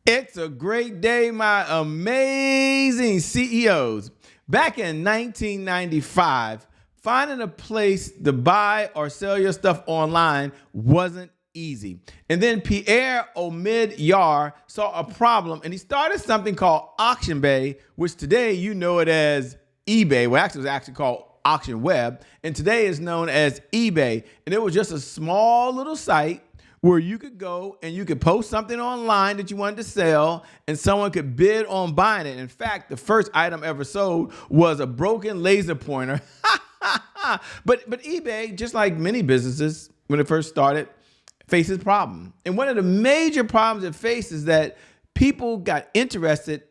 It's a great day, my amazing CEOs. Back in 1995, finding a place to buy or sell your stuff online wasn't easy. And then Pierre Omidyar saw a problem and he started something called Auction Bay, which today you know it as eBay. Well, actually, it was actually called Auction Web, and today is known as eBay. And it was just a small little site where you could go and you could post something online that you wanted to sell and someone could bid on buying it. In fact, the first item ever sold was a broken laser pointer. but eBay, just like many businesses when it first started, faces problems. And one of the major problems it faced is that people got interested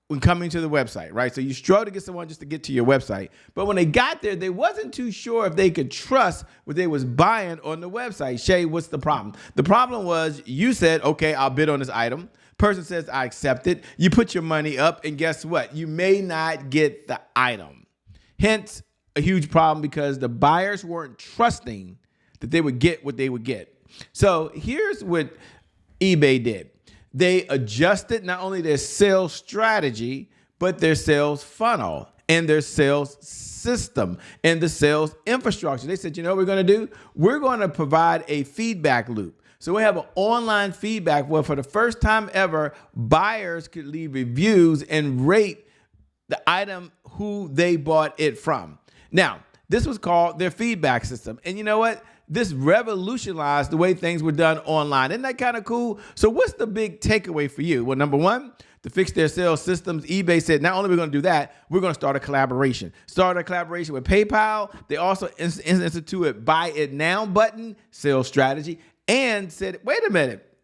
when coming to the website, right? So you struggle to get someone just to get to your website. But when they got there, they wasn't too sure if they could trust what they was buying on the website. Shay, what's the problem? The problem was you said, okay, I'll bid on this item. Person says, I accept it. You put your money up, and guess what? You may not get the item. Hence, a huge problem because the buyers weren't trusting that they would get what they would get. So here's what eBay did. They adjusted not only their sales strategy, but their sales funnel and their sales system and the sales infrastructure. They said, you know what we're going to do? We're going to provide a feedback loop. So we have an online feedback where for the first time ever, buyers could leave reviews and rate the item who they bought it from. Now, this was called their feedback system. And you know what? This revolutionized the way things were done online. Isn't that kind of cool? So what's the big takeaway for you? Well, number one, to fix their sales systems, eBay said, not only are we going to do that, we're going to start a collaboration. Start a collaboration with PayPal. They also instituted buy it now button, sales strategy, and said, wait a minute,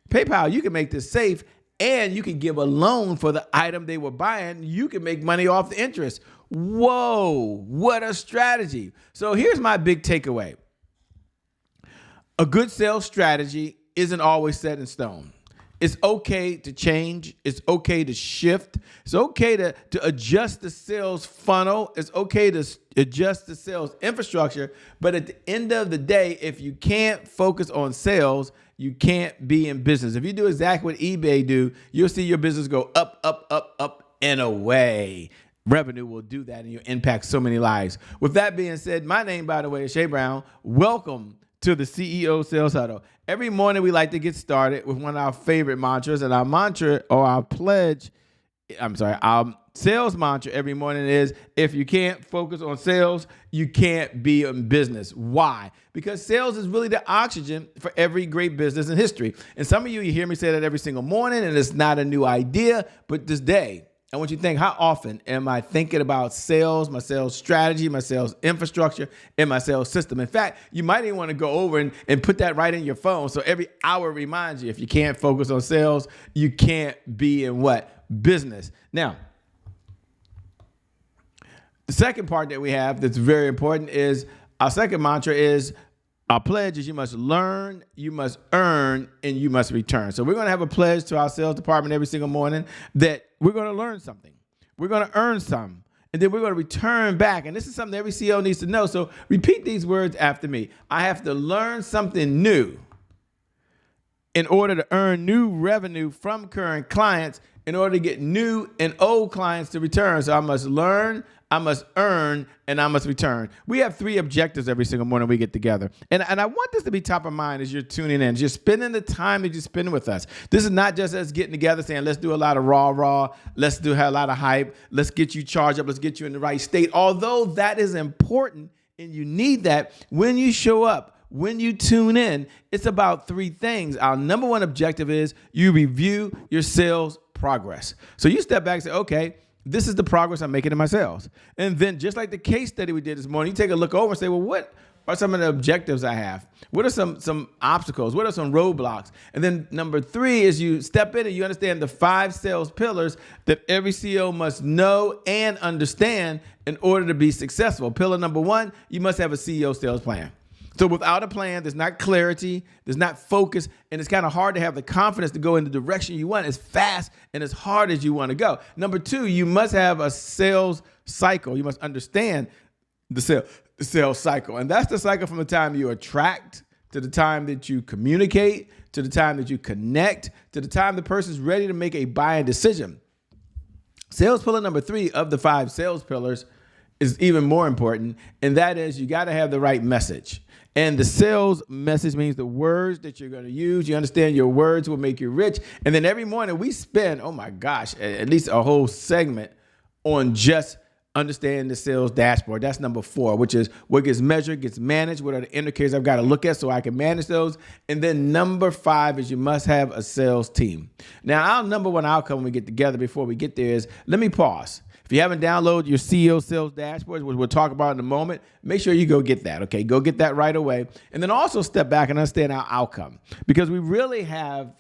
PayPal, you can make this safe and you can give a loan for the item they were buying. You can make money off the interest. Whoa, what a strategy. So here's my big takeaway. A good sales strategy isn't always set in stone. It's okay to change. It's okay to shift. It's okay to adjust the sales funnel. It's okay to adjust the sales infrastructure. But at the end of the day, if you can't focus on sales, you can't be in business. If you do exactly what eBay do, you'll see your business go up, up, up, up, and away. Revenue will do that and you'll impact so many lives. With that being said, my name, by the way, is Shay Brown. Welcome to the CEO Sales Huddle. Every morning we like to get started with one of our favorite mantras, and our mantra or our sales mantra every morning is, if you can't focus on sales, you can't be in business. Why? Because sales is really the oxygen for every great business in history. And some of you hear me say that every single morning, and it's not a new idea, but this day, I want you to think, how often am I thinking about sales, my sales strategy, my sales infrastructure, and my sales system? In fact, you might even want to go over and put that right in your phone. So every hour reminds you, if you can't focus on sales, you can't be in what? Business. Now, the second part that we have that's very important is our second mantra is our pledge is you must learn, you must earn, and you must return. So we're going to have a pledge to our sales department every single morning that we're going to learn something. We're going to earn some, and then we're going to return back. And this is something every CEO needs to know. So repeat these words after me. I have to learn something new in order to earn new revenue from current clients in order to get new and old clients to return. So I must learn, I must earn, and I must return. We have three objectives every single morning we get together. And I want this to be top of mind as you're tuning in, as you're spending the time that you're spending with us. This is not just us getting together saying, let's do a lot of raw, let's do a lot of hype, let's get you charged up, let's get you in the right state. Although that is important and you need that when you show up. When you tune in, it's about three things. Our number one objective is you review your sales progress. So you step back and say, okay, this is the progress I'm making in my sales. And then just like the case study we did this morning, you take a look over and say, well, what are some of the objectives I have? What are some obstacles? What are some roadblocks? And then number three is you step in and you understand the 5 sales pillars that every CEO must know and understand in order to be successful. Pillar number 1, you must have a CEO sales plan. So without a plan, there's not clarity, there's not focus, and it's kind of hard to have the confidence to go in the direction you want as fast and as hard as you want to go. Number 2, you must have a sales cycle. You must understand the sales cycle. And that's the cycle from the time you attract to the time that you communicate to the time that you connect, to the time the person's ready to make a buying decision. Sales pillar number 3 of the 5 sales pillars is even more important, and that is you got to have the right message. And the sales message means the words that you're going to use. You understand your words will make you rich. And then every morning we spend, oh my gosh, at least a whole segment on just understanding the sales dashboard. That's number 4, which is what gets measured, gets managed. What are the indicators I've got to look at so I can manage those? And then number 5 is you must have a sales team. Now, our number 1 outcome when we get together before we get there is, let me pause. If you haven't downloaded your CEO sales dashboard, which we'll talk about in a moment, make sure you go get that, okay? Go get that right away. And then also step back and understand our outcome, because we really have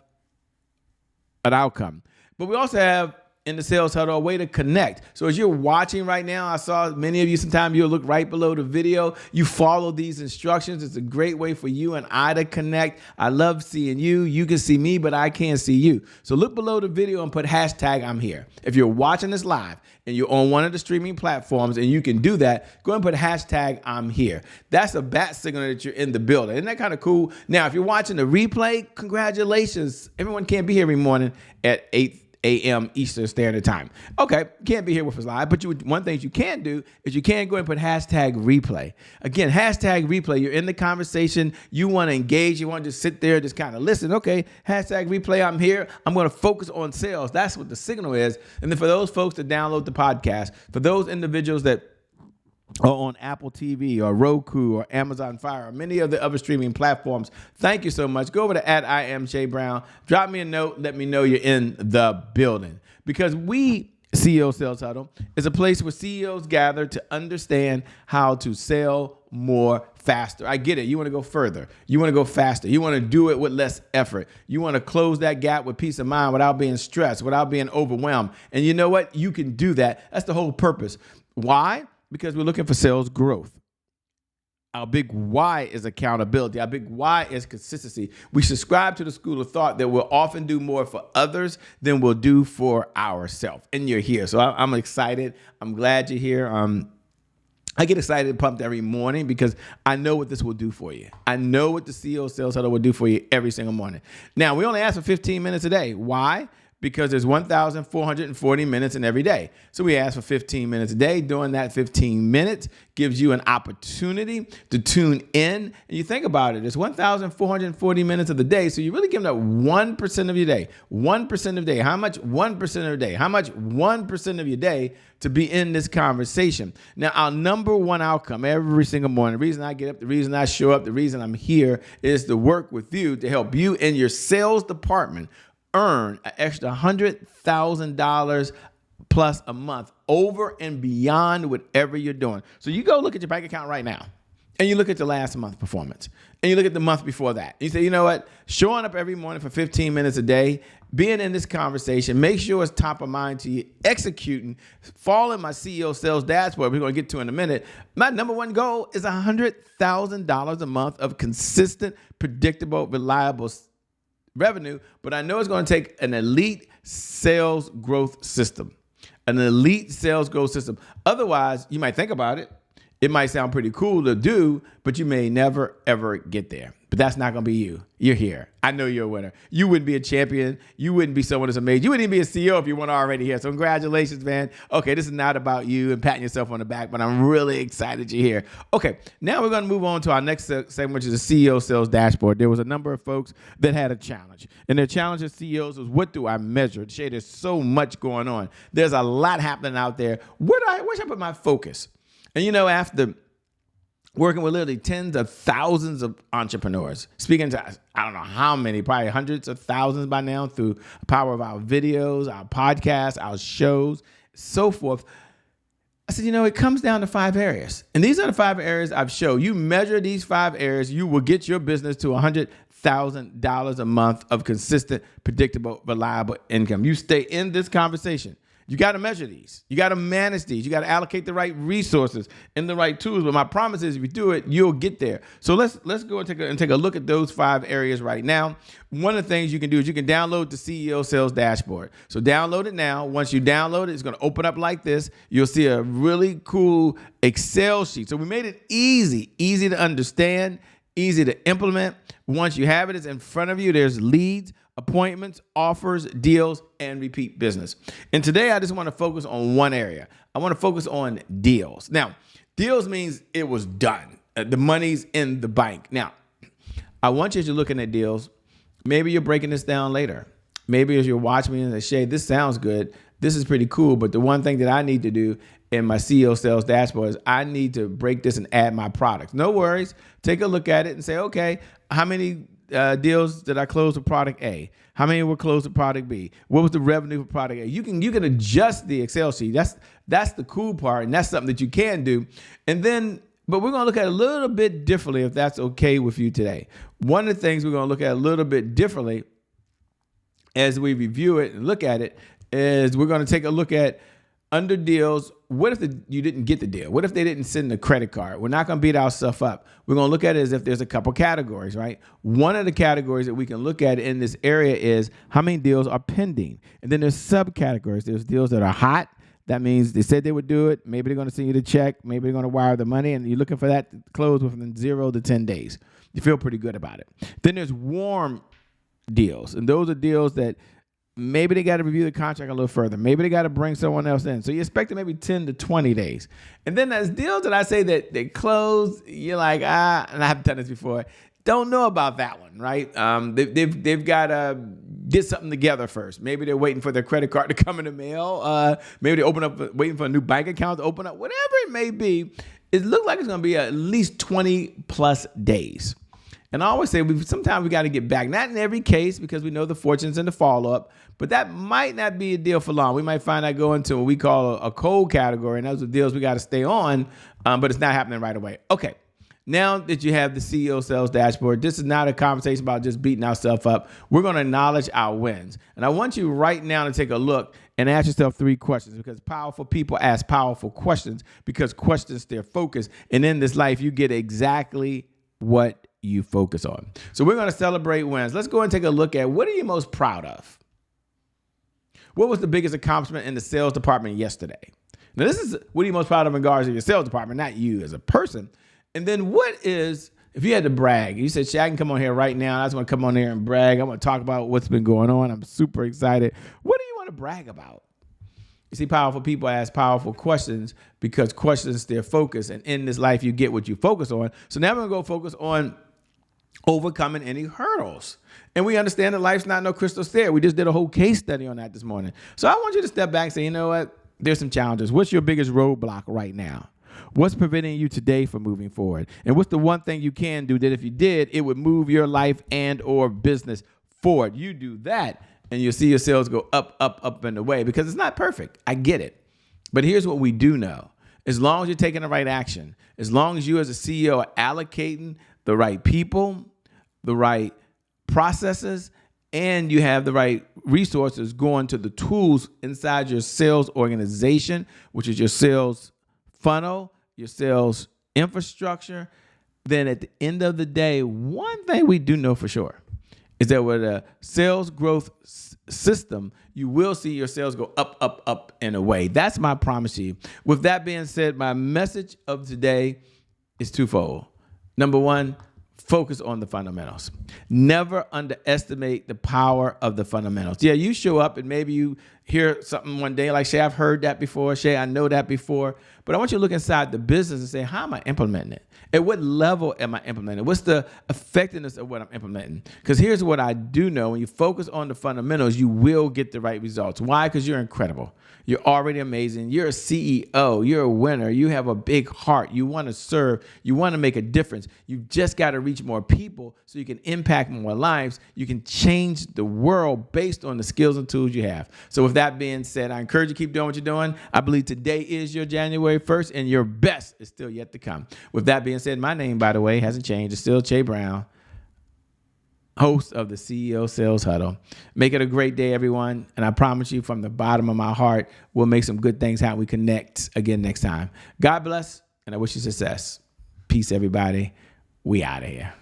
an outcome. But we also have in the Sales Huddle a way to connect. So as you're watching right now, I saw many of you, sometimes you'll look right below the video. You follow these instructions. It's a great way for you and I to connect. I love seeing you. You can see me, but I can't see you. So look below the video and put hashtag I'm here. If you're watching this live and you're on one of the streaming platforms and you can do that, go ahead and put hashtag I'm here. That's a bat signal that you're in the building. Isn't that kind of cool? Now, if you're watching the replay, congratulations. Everyone can't be here every morning at 8 a.m. Eastern Standard Time. Okay, can't be here with us live, but one thing you can do is you can go and put hashtag replay. Again, hashtag replay. You're in the conversation. You want to engage. You want to just sit there, just kind of listen. Okay, hashtag replay. I'm here. I'm going to focus on sales. That's what the signal is. And then for those folks that download the podcast, for those individuals that or on Apple TV or Roku or Amazon Fire or many of the other streaming platforms, thank you so much. Go over to @IamShayBrown. Drop me a note. Let me know you're in the building. Because CEO Sales Huddle is a place where CEOs gather to understand how to sell more faster. I get it. You want to go further. You want to go faster. You want to do it with less effort. You want to close that gap with peace of mind without being stressed, without being overwhelmed. And you know what? You can do that. That's the whole purpose. Why? Because we're looking for sales growth. Our big why is accountability. Our big why is consistency. We subscribe to the school of thought that we'll often do more for others than we'll do for ourselves. And you're here. So I'm excited. I'm glad you're here. I get excited and pumped every morning because I know what this will do for you. I know what the CEO Sales Huddle will do for you every single morning. Now, we only ask for 15 minutes a day. Why? Because there's 1,440 minutes in every day. So we ask for 15 minutes a day. Doing that 15 minutes gives you an opportunity to tune in. And you think about it, it's 1,440 minutes of the day. So you're really giving up 1% of your day. 1% of the day. How much? 1% of the day. How much? 1% of your day to be in this conversation. Now, our number 1 outcome every single morning, the reason I get up, the reason I show up, the reason I'm here is to work with you to help you in your sales department earn an extra $100,000 plus a month over and beyond whatever you're doing. So you go look at your bank account right now and you look at the last month's performance and you look at the month before that. You say, you know what? Showing up every morning for 15 minutes a day, being in this conversation, make sure it's top of mind to you, executing, following my CEO sales dashboard we're going to get to in a minute. My number 1 goal is $100,000 a month of consistent, predictable, reliable revenue, but I know it's going to take an elite sales growth system. An elite sales growth system. Otherwise, you might think about it. It might sound pretty cool to do, but you may never, ever get there. But that's not going to be you. You're here. I know you're a winner. You wouldn't be a champion. You wouldn't be someone that's amazing. You wouldn't even be a CEO if you weren't already here. So congratulations, man. Okay, this is not about you and patting yourself on the back, but I'm really excited you're here. Okay, now we're going to move on to our next segment, which is the CEO Sales Dashboard. There was a number of folks that had a challenge. And their challenge as CEOs was, what do I measure? Shay, there's so much going on. There's a lot happening out there. Where should I put my focus? And you know, after working with literally tens of thousands of entrepreneurs, speaking to, I don't know how many, probably hundreds of thousands by now through the power of our videos, our podcasts, our shows, so forth. I said, you know, it comes down to 5 areas. And these are the 5 areas I've showed. You measure these 5 areas, you will get your business to $100,000 a month of consistent, predictable, reliable income. You stay in this conversation. You got to measure these. You got to manage these. You got to allocate the right resources and the right tools. But my promise is if you do it, you'll get there. So let's go and take a look at those 5 areas right now. One of the things you can do is you can download the CEO Sales Dashboard. So download it now. Once you download it, it's going to open up like this. You'll see a really cool Excel sheet. So we made it easy to understand, easy to implement. Once you have it, it's in front of you. There's leads, appointments, offers, deals, and repeat business. And today I just want to focus on one area. I want to focus on deals. Now, deals means it was done. The money's in the bank. Now, I want you, as you're looking at deals, maybe you're breaking this down later. Maybe as you're watching me and say, Shay, this sounds good. This is pretty cool. But the one thing that I need to do in my CEO sales dashboard is I need to break this and add my products. No worries. Take a look at it and say, okay, how many deals did I close with product A? How many were closed with product B? What was the revenue for product A? You can adjust the Excel sheet. That's the cool part, and that's something that you can do. And then, but we're going to look at it a little bit differently if that's okay with you today. One of the things we're going to look at a little bit differently as we review it and look at it is we're going to take a look at under deals. What if you didn't get the deal? What if they didn't send the credit card? We're not going to beat ourselves up. We're going to look at it as if there's a couple categories, right? One of the categories that we can look at in this area is how many deals are pending. And then there's subcategories. There's deals that are hot. That means they said they would do it. Maybe they're going to send you the check. Maybe they're going to wire the money. And you're looking for that to close within 0 to 10 days. You feel pretty good about it. Then there's warm deals. And those are deals that maybe they got to review the contract a little further. Maybe they got to bring someone else in. So you expect it maybe 10 to 20 days. And then there's deals that I say that they close. You're like, and I haven't done this before. Don't know about that one, right? They've got to get something together first. Maybe they're waiting for their credit card to come in the mail. Maybe they waiting for a new bank account to open up. Whatever it may be, it looks like it's going to be at least 20 plus days. And I always say sometimes we got to get back. Not in every case because we know the fortunes and the follow-up, but that might not be a deal for long. We might find that go into what we call a cold category, and those are deals we got to stay on, but it's not happening right away. Okay, now that you have the CEO Sales Dashboard, this is not a conversation about just beating ourselves up. We're going to acknowledge our wins. And I want you right now to take a look and ask yourself 3 questions because powerful people ask powerful questions because questions steer focus. And in this life, you get exactly what you focus on. So we're going to celebrate wins. Let's go and take a look at what are you most proud of? What was the biggest accomplishment in the sales department yesterday? Now, this is what are you most proud of in regards to your sales department, not you as a person. And then what is, if you had to brag, you said, Shay, I can come on here right now. I just want to come on here and brag. I want to talk about what's been going on. I'm super excited. What do you want to brag about? You see, powerful people ask powerful questions because questions steer focus. And in this life, you get what you focus on. So now we're going to go focus on overcoming any hurdles. And we understand that life's not no crystal stair. We just did a whole case study on that this morning. So I want you to step back and say, you know what? There's some challenges. What's your biggest roadblock right now? What's preventing you today from moving forward? And what's the one thing you can do that if you did, it would move your life and or business forward? You do that and you'll see your sales go up, up, up and away because it's not perfect. I get it. But here's what we do know. As long as you're taking the right action, as long as you as a CEO are allocating the right people, the right processes, and you have the right resources going to the tools inside your sales organization, which is your sales funnel, your sales infrastructure, then at the end of the day, one thing we do know for sure is that with a sales growth system, you will see your sales go up, up, up and away. That's my promise to you. With that being said, my message of today is twofold. Number one, focus on the fundamentals. Never underestimate the power of the fundamentals. Yeah, you show up and maybe you hear something one day like, Shay, I've heard that before. Shay, I know that before. But I want you to look inside the business and say, how am I implementing it? At what level am I implementing it? What's the effectiveness of what I'm implementing? Because here's what I do know. When you focus on the fundamentals, you will get the right results. Why? Because you're incredible. You're already amazing. You're a CEO. You're a winner. You have a big heart. You want to serve. You want to make a difference. You've just got to reach more people so you can impact more lives. You can change the world based on the skills and tools you have. So with that being said, I encourage you to keep doing what you're doing. I believe today is your January 1st and your best is still yet to come. With that being said, my name, by the way, hasn't changed. It's still Shay Brown, host of the CEO Sales Huddle. Make it a great day, everyone. And I promise you from the bottom of my heart, we'll make some good things happen. We connect again next time. God bless, and I wish you success. Peace, everybody. We out of here.